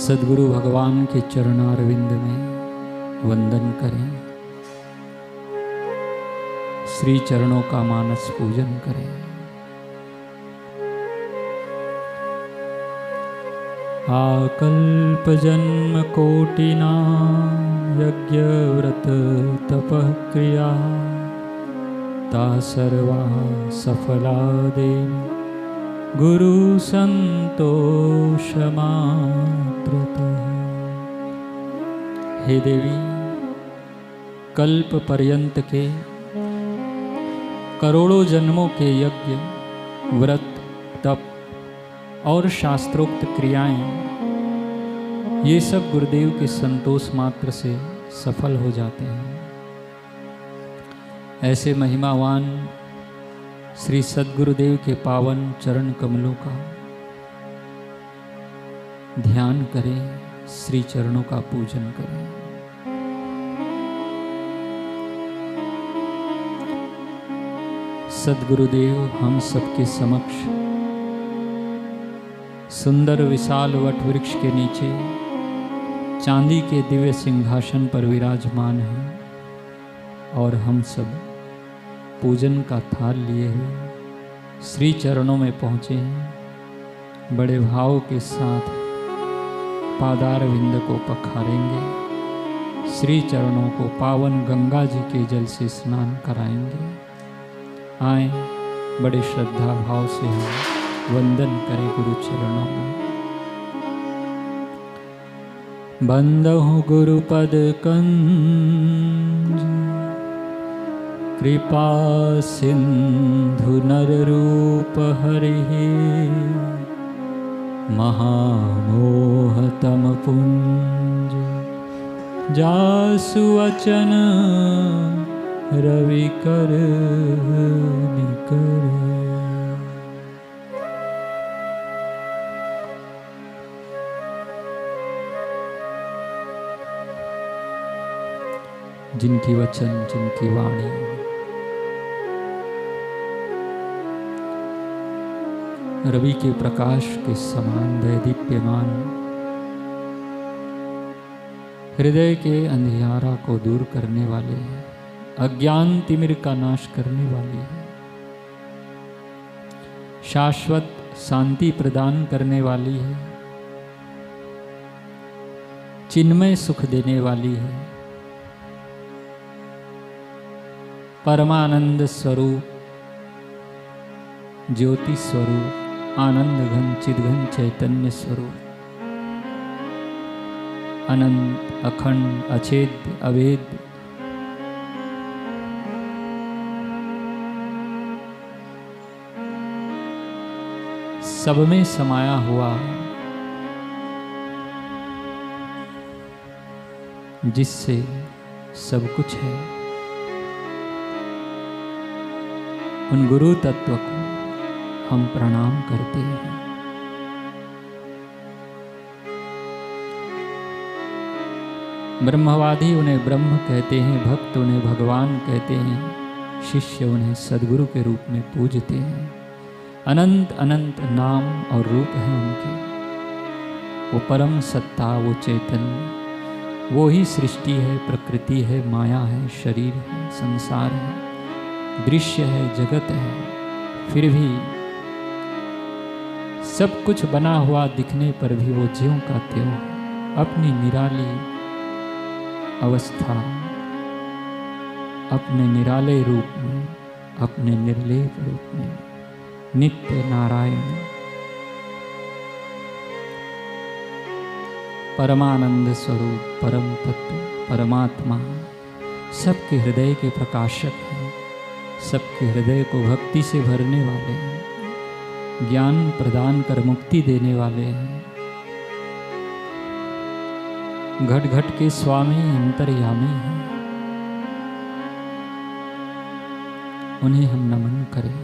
सद्गुरु भगवान के चरणारविंद में वंदन करें, श्री चरणों का मानस पूजन करें। आकल्प जन्म कोटिना यज्ञ व्रत तपः क्रिया ता सर्वा सफला देवी गुरु संतोष मात्रतः। हे देवी, कल्प पर्यंत के करोड़ों जन्मों के यज्ञ व्रत तप और शास्त्रोक्त क्रियाएं, ये सब गुरुदेव के संतोष मात्र से सफल हो जाते हैं। ऐसे महिमावान श्री सद्गुरुदेव के पावन चरण कमलों का ध्यान करें, श्री चरणों का पूजन करें। सद्गुरुदेव हम सबके समक्ष सुंदर विशाल वट वृक्ष के नीचे चांदी के दिव्य सिंहासन पर विराजमान हैं और हम सब पूजन का थाल लिए हुए श्री चरणों में पहुँचे हैं। बड़े भाव के साथ पादार विंद को पखारेंगे, श्री चरणों को पावन गंगा जी के जल से स्नान कराएंगे। आए, बड़े श्रद्धा भाव से हम वंदन करें गुरु चरणों में। बंदहु गुरुपद कंज कृपा सिंधु नर रूप हरिः महामोह तम पुंज जासु वचन रवि कर निकर। जिनकी वचन, जिनकी वाणी रवि के प्रकाश के समान दैदीप्यमान, हृदय के अंधियारा को दूर करने वाले हैं, अज्ञान तिमिर का नाश करने वाली है, शाश्वत शांति प्रदान करने वाली है, चिन्मय सुख देने वाली है, परमानंद स्वरूप, ज्योति स्वरूप, आनंद घन चिद्घन चैतन्य स्वरूप, अनंत अखंड अछेद्य अवेद्य, सब में समाया हुआ, जिससे सब कुछ है, उन गुरु तत्व को हम प्रणाम करते हैं। ब्रह्मवादी उन्हें ब्रह्म कहते हैं, भक्त उन्हें भगवान कहते हैं, शिष्य उन्हें सद्गुरु के रूप में पूजते हैं। अनंत अनंत नाम और रूप हैं उनके। वो परम सत्ता, वो चैतन्य, वो ही सृष्टि है, प्रकृति है, माया है, शरीर है, संसार है, दृश्य है, जगत है। फिर भी सब कुछ बना हुआ दिखने पर भी वो ज्यों का त्यों अपनी निराली अवस्था, अपने निराले रूप में, अपने निर्लेप रूप में नित्य नारायण, परमानंद स्वरूप, परम तत्व, परमात्मा, सबके हृदय के प्रकाशक हैं, सबके हृदय को भक्ति से भरने वाले हैं, ज्ञान प्रदान कर मुक्ति देने वाले हैं, घट घट के स्वामी अंतर्यामी हैं। उन्हें हम नमन करें।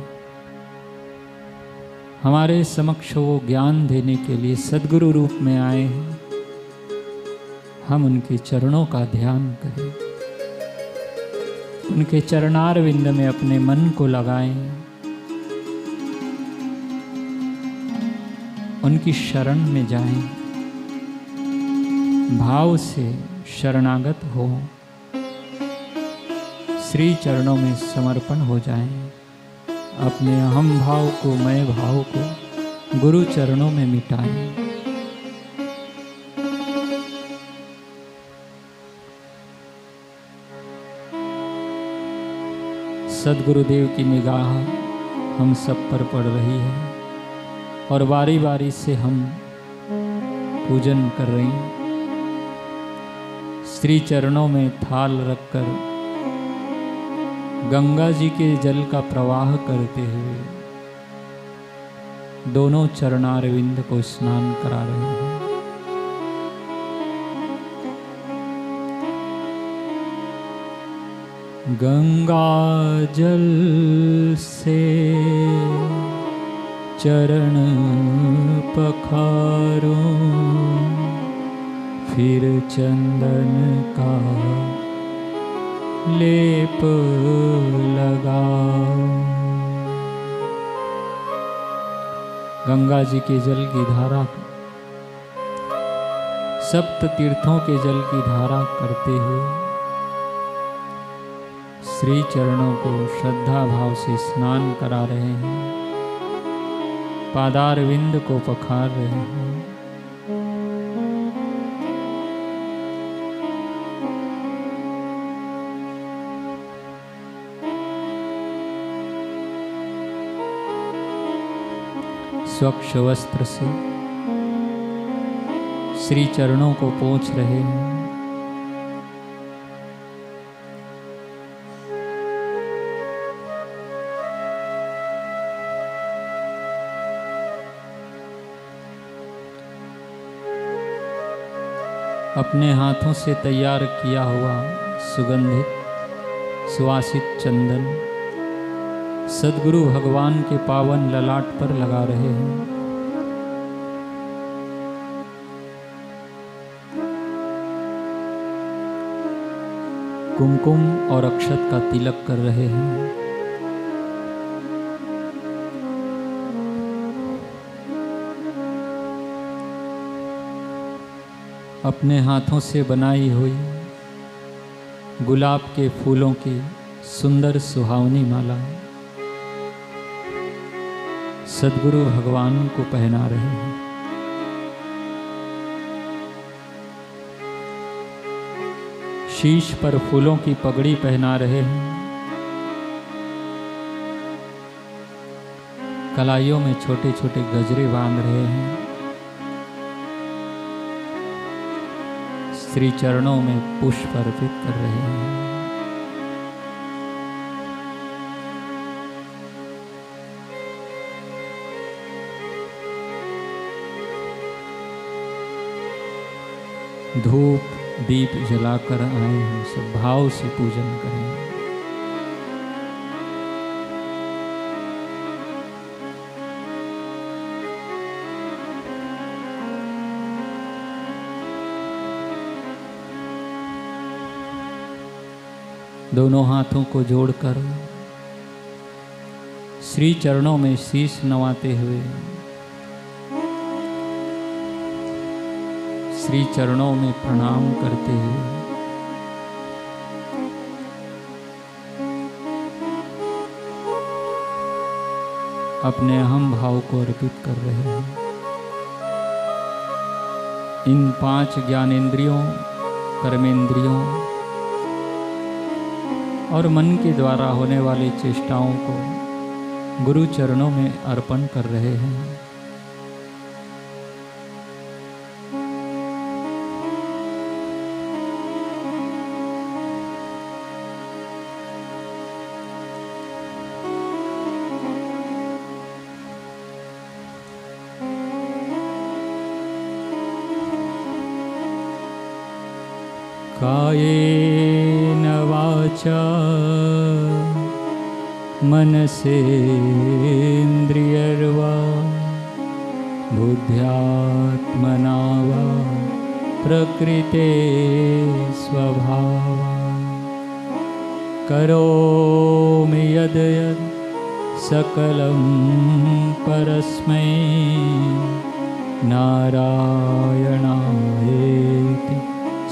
हमारे समक्ष वो ज्ञान देने के लिए सद्गुरु रूप में आए हैं। हम उनके चरणों का ध्यान करें, उनके चरणार विंद में अपने मन को लगाएं, उनकी शरण में जाएं, भाव से शरणागत हो, श्री चरणों में समर्पण हो जाएं। अपने अहम भाव को, मैं भाव को गुरु चरणों में मिटाएं। सद्गुरुदेव की निगाह हम सब पर पड़ रही है और बारी बारी से हम पूजन कर रही हैं। श्री चरणों में थाल रखकर गंगा जी के जल का प्रवाह करते हुए दोनों चरणारविंद को स्नान करा रहे हैं। गंगा जल से चरण पखारो, फिर चंदन का लेप लगाओ। गंगा जी के जल की धारा, सप्त तीर्थों के जल की धारा करते हुए श्री चरणों को श्रद्धा भाव से स्नान करा रहे हैं, पादारविंद को पखार रहे हैं। स्वच्छ वस्त्र से श्री चरणों को पोंछ रहे हैं। अपने हाथों से तैयार किया हुआ सुगंधित सुवासित चंदन सद्गुरु भगवान के पावन ललाट पर लगा रहे हैं। कुमकुम और अक्षत का तिलक कर रहे हैं। अपने हाथों से बनाई हुई गुलाब के फूलों की सुंदर सुहावनी माला सद्गुरु भगवान को पहना रहे हैं। शीश पर फूलों की पगड़ी पहना रहे हैं। कलाइयों में छोटे छोटे गजरे बांध रहे हैं। श्री चरणों में पुष्प अर्पित कर रहे हैं। धूप दीप जलाकर आए हम सब भाव से पूजन करें। दोनों हाथों को जोड़कर श्री चरणों में शीश नवाते हुए श्री चरणों में प्रणाम करते हुए अपने अहम भाव को अर्पित कर रहे हैं। इन 5 ज्ञानेंद्रियों, कर्मेंद्रियों और मन के द्वारा होने वाली चेष्टाओं को गुरु चरणों में अर्पण कर रहे हैं। कायेन वाचा मनसेन्द्रियर्वा बुद्ध्यात्मना वा प्रकृते स्वभावा करोमि यद् यद् सकलं परस्मै नारायणायेति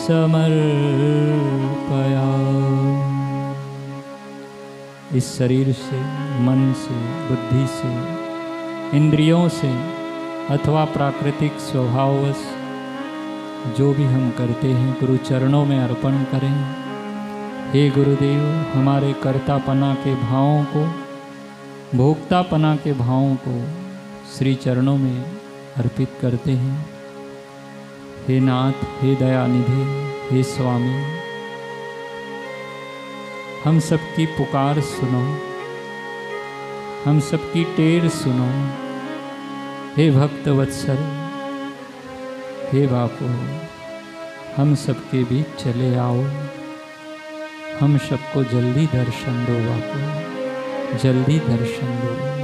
समर्पयामि। इस शरीर से, मन से, बुद्धि से, इंद्रियों से अथवा प्राकृतिक स्वभाववश जो भी हम करते हैं गुरु चरणों में अर्पण करें। हे गुरुदेव, हमारे कर्तापना के भावों को, भोक्तापना के भावों को श्री चरणों में अर्पित करते हैं। हे नाथ, हे दयानिधि, हे स्वामी, हम सबकी पुकार सुनो, हम सबकी टेर सुनो। हे भक्त वत्सल, हे बापू, हम सबके बीच चले आओ, हम सबको जल्दी दर्शन दो बापू, जल्दी दर्शन दो।